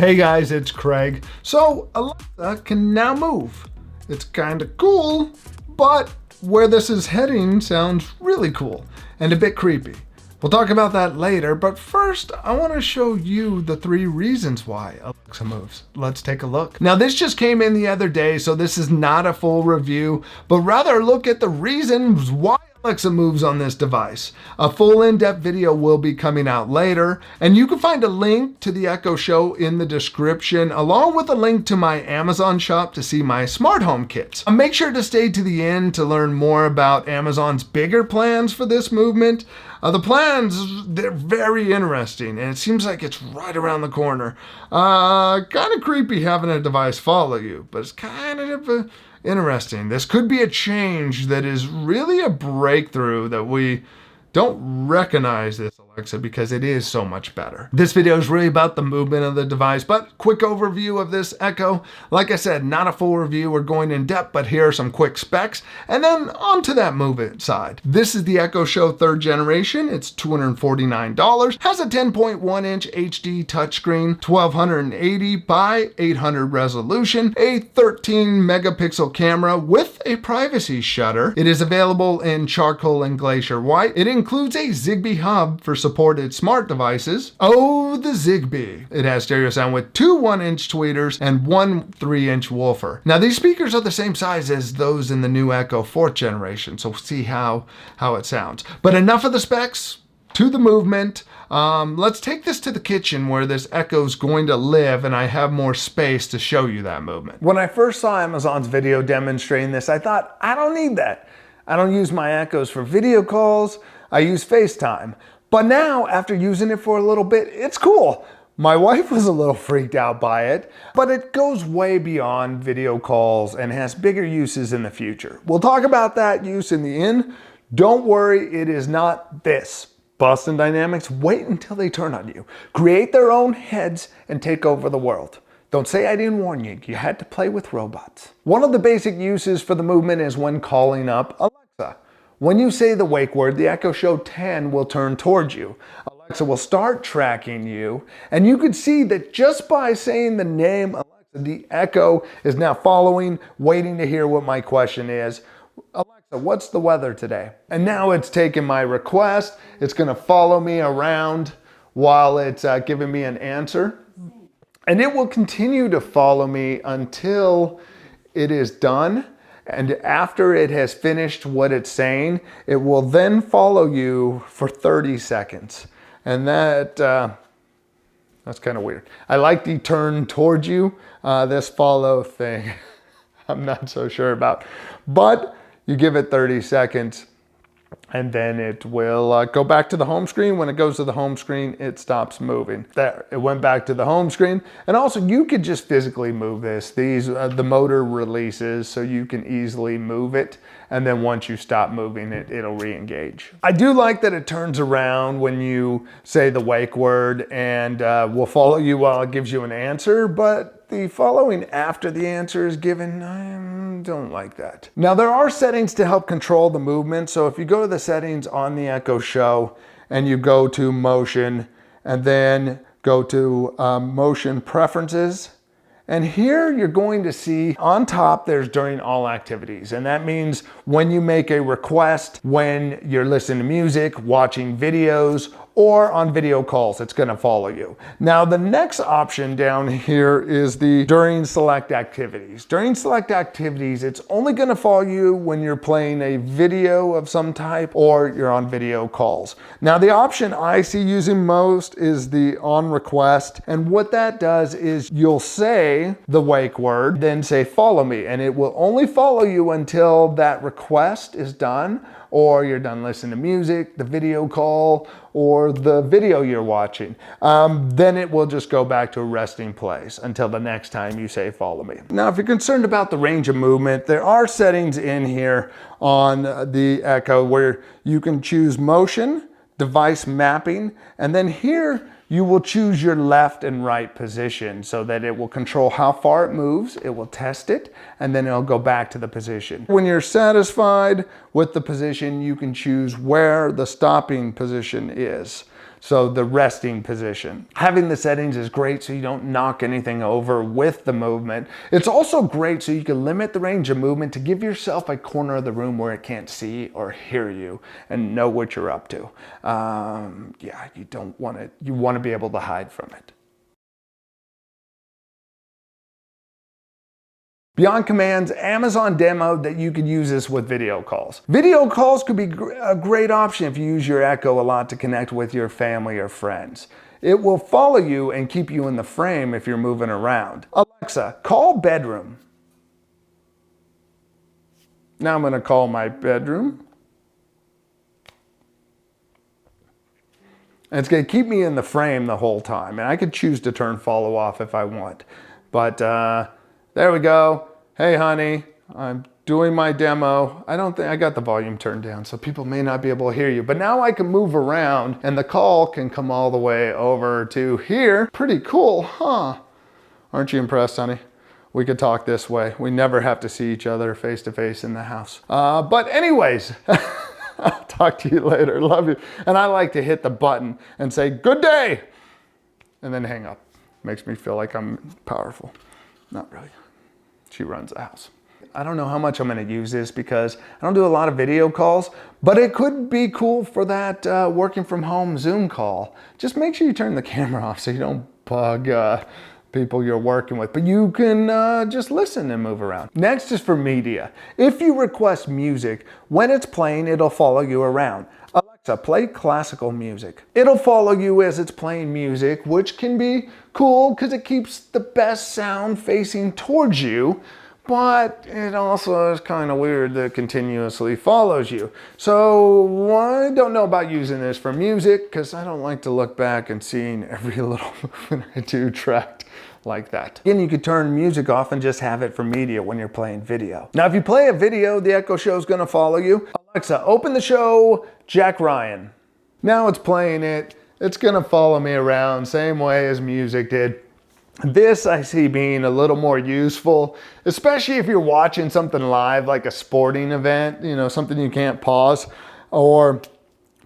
Hey guys, it's Craig. So Alexa can now move. It's kind of cool, but where this is heading sounds really cool and a bit creepy. We'll talk about that later, but first I want to show you the 3 reasons why Alexa moves. Let's take a look. Now this just came in the other day, so this is not a full review, but rather look at the reasons why Alexa moves on this device. A full in-depth video will be coming out later, and you can find a link to the Echo Show in the description, along with a link to my Amazon shop to see my smart home kits. Make sure to stay to the end to learn more about Amazon's bigger plans for this movement. The plans, they're very interesting, and it seems like it's right around the corner. Kind of creepy having a device follow you, but it's kind of interesting. This could be a change that is really a breakthrough that we don't recognize this Alexa because it is so much better. This video is really about the movement of the device, but quick overview of this Echo. Like I said, not a full review. We're going in depth, but here are some quick specs, and then on to that movement side. This is the Echo Show 3rd generation. It's $249. Has a 10.1-inch HD touchscreen, 1280 by 800 resolution, a 13 megapixel camera with a privacy shutter. It is available in charcoal and glacier white. It includes a Zigbee hub for supported smart devices. Oh, the Zigbee. It has stereo sound with 2 1-inch tweeters and 1 3-inch woofer. Now these speakers are the same size as those in the new Echo 4th generation, so see how it sounds. But enough of the specs, to the movement. Let's take this to the kitchen where this Echo's going to live, and I have more space to show you that movement. When I first saw Amazon's video demonstrating this, I thought, I don't need that. I don't use my Echoes for video calls. I use FaceTime. But now, after using it for a little bit, it's cool. My wife was a little freaked out by it, but it goes way beyond video calls and has bigger uses in the future. We'll talk about that use in the end. Don't worry, it is not this. Boston Dynamics, wait until they turn on you. Create their own heads and take over the world. Don't say I didn't warn you. You had to play with robots. One of the basic uses for the movement is when calling up Alexa. When you say the wake word, the Echo Show 10 will turn towards you. Alexa will start tracking you, and you can see that just by saying the name Alexa, the Echo is now following, waiting to hear what my question is. Alexa, what's the weather today? And now it's taking my request. It's going to follow me around while it's giving me an answer. And it will continue to follow me until it is done. And after it has finished what it's saying, it will then follow you for 30 seconds. And that's kind of weird. I like the turn towards you, this follow thing. I'm not so sure about. But you give it 30 seconds. And then it will go back to the home screen. When it goes to the home screen, it stops moving. There, it went back to the home screen. And also, you could just physically move this. The motor releases, so you can easily move it. And then once you stop moving it, it'll re-engage. I do like that it turns around when you say the wake word and will follow you while it gives you an answer, but the following after the answer is given, I don't like that. Now there are settings to help control the movement. So if you go to the settings on the Echo Show and you go to motion and then go to motion preferences, and here you're going to see on top there's during all activities. And that means when you make a request, when you're listening to music, watching videos, or on video calls, it's going to follow you. Now the next option down here is the during select activities. During select activities, it's only going to follow you when you're playing a video of some type or you're on video calls. Now the option I see using most is the on request. And what that does is you'll say the wake word, then say follow me, and it will only follow you until that request is done or you're done listening to music, the video call, or the video you're watching. Then it will just go back to a resting place until the next time you say follow me. Now, if you're concerned about the range of movement, there are settings in here on the Echo where you can choose motion, device mapping, and then here you will choose your left and right position so that it will control how far it moves. It will test it, and then it'll go back to the position. When you're satisfied with the position, you can choose where the stopping position is. So the resting position. Having the settings is great so you don't knock anything over with the movement. It's also great so you can limit the range of movement to give yourself a corner of the room where it can't see or hear you and know what you're up to. Yeah, you want to be able to hide from it. Beyond commands, Amazon demoed that you could use this with video calls. Video calls could be a great option if you use your Echo a lot to connect with your family or friends. It will follow you and keep you in the frame if you're moving around. Alexa, call bedroom. Now I'm going to call my bedroom. And it's going to keep me in the frame the whole time. And I could choose to turn follow off if I want. But there we go. Hey, honey, I'm doing my demo. I don't think I got the volume turned down, so people may not be able to hear you. But now I can move around and the call can come all the way over to here. Pretty cool, huh? Aren't you impressed, honey? We could talk this way. We never have to see each other face to face in the house. But anyways, I'll talk to you later. Love you. And I like to hit the button and say, good day, and then hang up. Makes me feel like I'm powerful. Not really. She runs the house. I don't know how much I'm going to use this because I don't do a lot of video calls, but it could be cool for that working from home Zoom call. Just make sure you turn the camera off so you don't bug people you're working with, but you can just listen and move around. Next is for media. If you request music, when it's playing, it'll follow you around. Alexa, play classical music. It'll follow you as it's playing music, which can be cool because it keeps the best sound facing towards you, but it also is kind of weird that it continuously follows you. So I don't know about using this for music because I don't like to look back and seeing every little movement I do tracked like that. Again, you could turn music off and just have it for media when you're playing video. Now, if you play a video, the Echo Show is going to follow you. Alexa, open the show, Jack Ryan. Now it's playing it. It's going to follow me around, same way as music did. This I see being a little more useful, especially if you're watching something live like a sporting event, you know, something you can't pause, or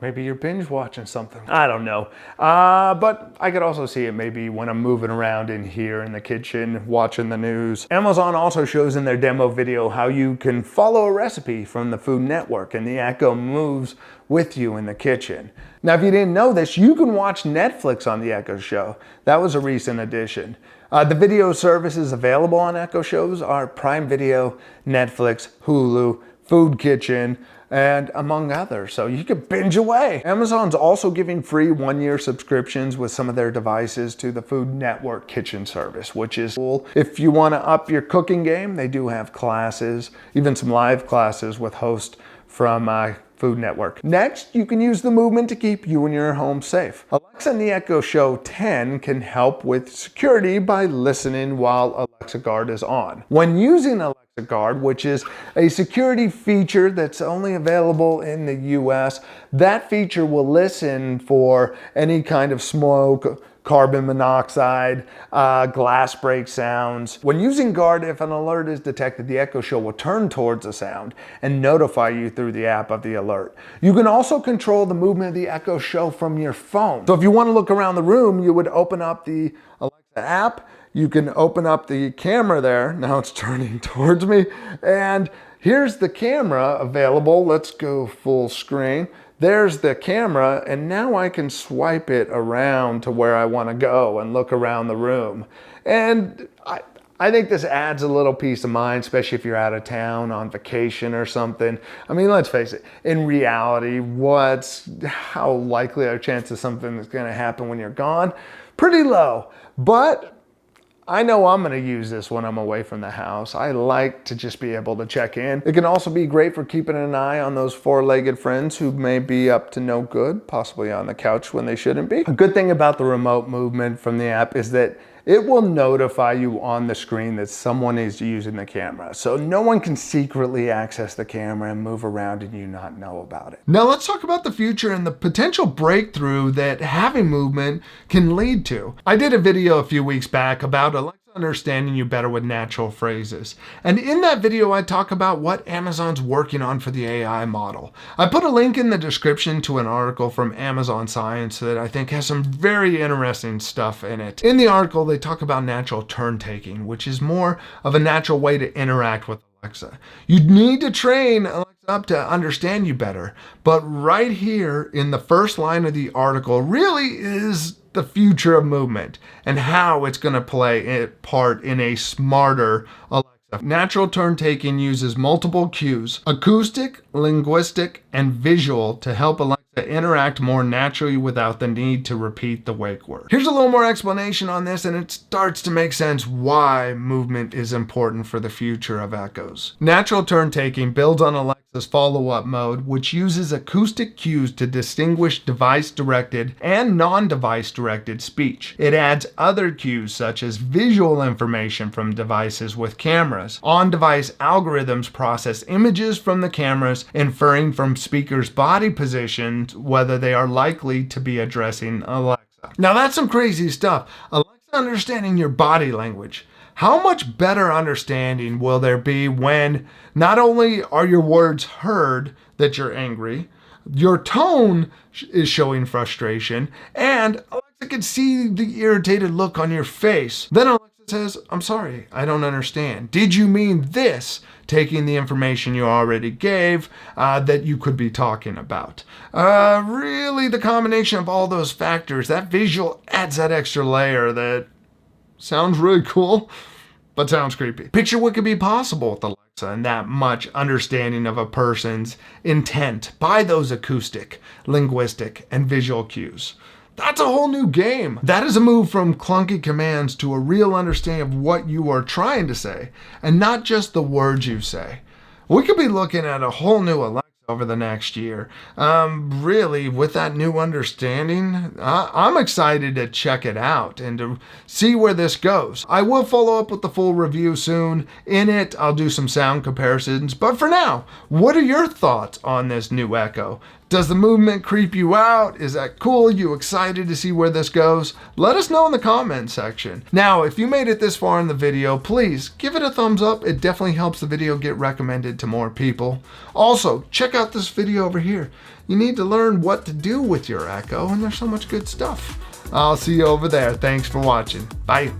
maybe you're binge watching something. I don't know. But I could also see it maybe when I'm moving around in here in the kitchen, watching the news. Amazon also shows in their demo video how you can follow a recipe from the Food Network and the Echo moves with you in the kitchen. Now, if you didn't know this, you can watch Netflix on the Echo Show. That was a recent addition. The video services available on Echo Shows are Prime Video, Netflix, Hulu, Food Kitchen, and among others. So you could binge away. Amazon's also giving free 1-year subscriptions with some of their devices to the Food Network kitchen service, which is cool. If you want to up your cooking game, they do have classes, even some live classes with hosts from Food Network. Next, you can use the movement to keep you and your home safe. Alexa and the Echo Show 10 can help with security by listening while Alexa Guard is on. When using Alexa Guard, which is a security feature that's only available in the US, that feature will listen for any kind of smoke, carbon monoxide, glass break sounds. When using Guard, if an alert is detected, the Echo Show will turn towards the sound and notify you through the app of the alert. You can also control the movement of the Echo Show from your phone. So if you want to look around the room, you would open up the Alexa app. You can open up the camera there. Now it's turning towards me. And here's the camera available. Let's go full screen. There's the camera, and now I can swipe it around to where I want to go and look around the room. And I think this adds a little peace of mind, especially if you're out of town on vacation or something. I mean, let's face it, in reality, how likely are chances something is going to happen when you're gone? Pretty low. But I know I'm going to use this when I'm away from the house. I like to just be able to check in. It can also be great for keeping an eye on those four-legged friends who may be up to no good, possibly on the couch when they shouldn't be. A good thing about the remote movement from the app is that it will notify you on the screen that someone is using the camera. So no one can secretly access the camera and move around and you not know about it. Now let's talk about the future and the potential breakthrough that having movement can lead to. I did a video a few weeks back about Alexa understanding you better with natural phrases. And in that video, I talk about what Amazon's working on for the AI model. I put a link in the description to an article from Amazon Science that I think has some very interesting stuff in it. In the article, they talk about natural turn taking, which is more of a natural way to interact with Alexa. You need to train Alexa up to understand you better. But right here in the first line of the article really is the future of movement and how it's going to play a part in a smarter Alexa. Natural turn taking uses multiple cues, acoustic, linguistic, and visual, to help Alexa interact more naturally without the need to repeat the wake word. Here's a little more explanation on this, and it starts to make sense why movement is important for the future of Echoes. Natural turn taking builds on Alexa's follow-up mode, which uses acoustic cues to distinguish device-directed and non-device-directed speech. It adds other cues such as visual information from devices with cameras. On-device algorithms process images from the cameras, inferring from speakers' body positions whether they are likely to be addressing Alexa. Now that's some crazy stuff. Alexa understanding your body language. How much better understanding will there be when not only are your words heard that you're angry, your tone is showing frustration, and Alexa can see the irritated look on your face. Then Alexa says, "I'm sorry, I don't understand. Did you mean this?" Taking the information you already gave that you could be talking about. Really, the combination of all those factors, that visual adds that extra layer that sounds really cool, but sounds creepy. Picture what could be possible with Alexa and that much understanding of a person's intent by those acoustic, linguistic, and visual cues. That's a whole new game. That is a move from clunky commands to a real understanding of what you are trying to say, and not just the words you say. We could be looking at a whole new Alexa over the next year. Really, with that new understanding, I'm excited to check it out and to see where this goes. I will follow up with the full review soon. In it, I'll do some sound comparisons. But for now, what are your thoughts on this new Echo? Does the movement creep you out? Is that cool? You excited to see where this goes? Let us know in the comments section. Now, if you made it this far in the video, please give it a thumbs up. It definitely helps the video get recommended to more people. Also, check out this video over here. You need to learn what to do with your Echo, and there's so much good stuff. I'll see you over there. Thanks for watching. Bye.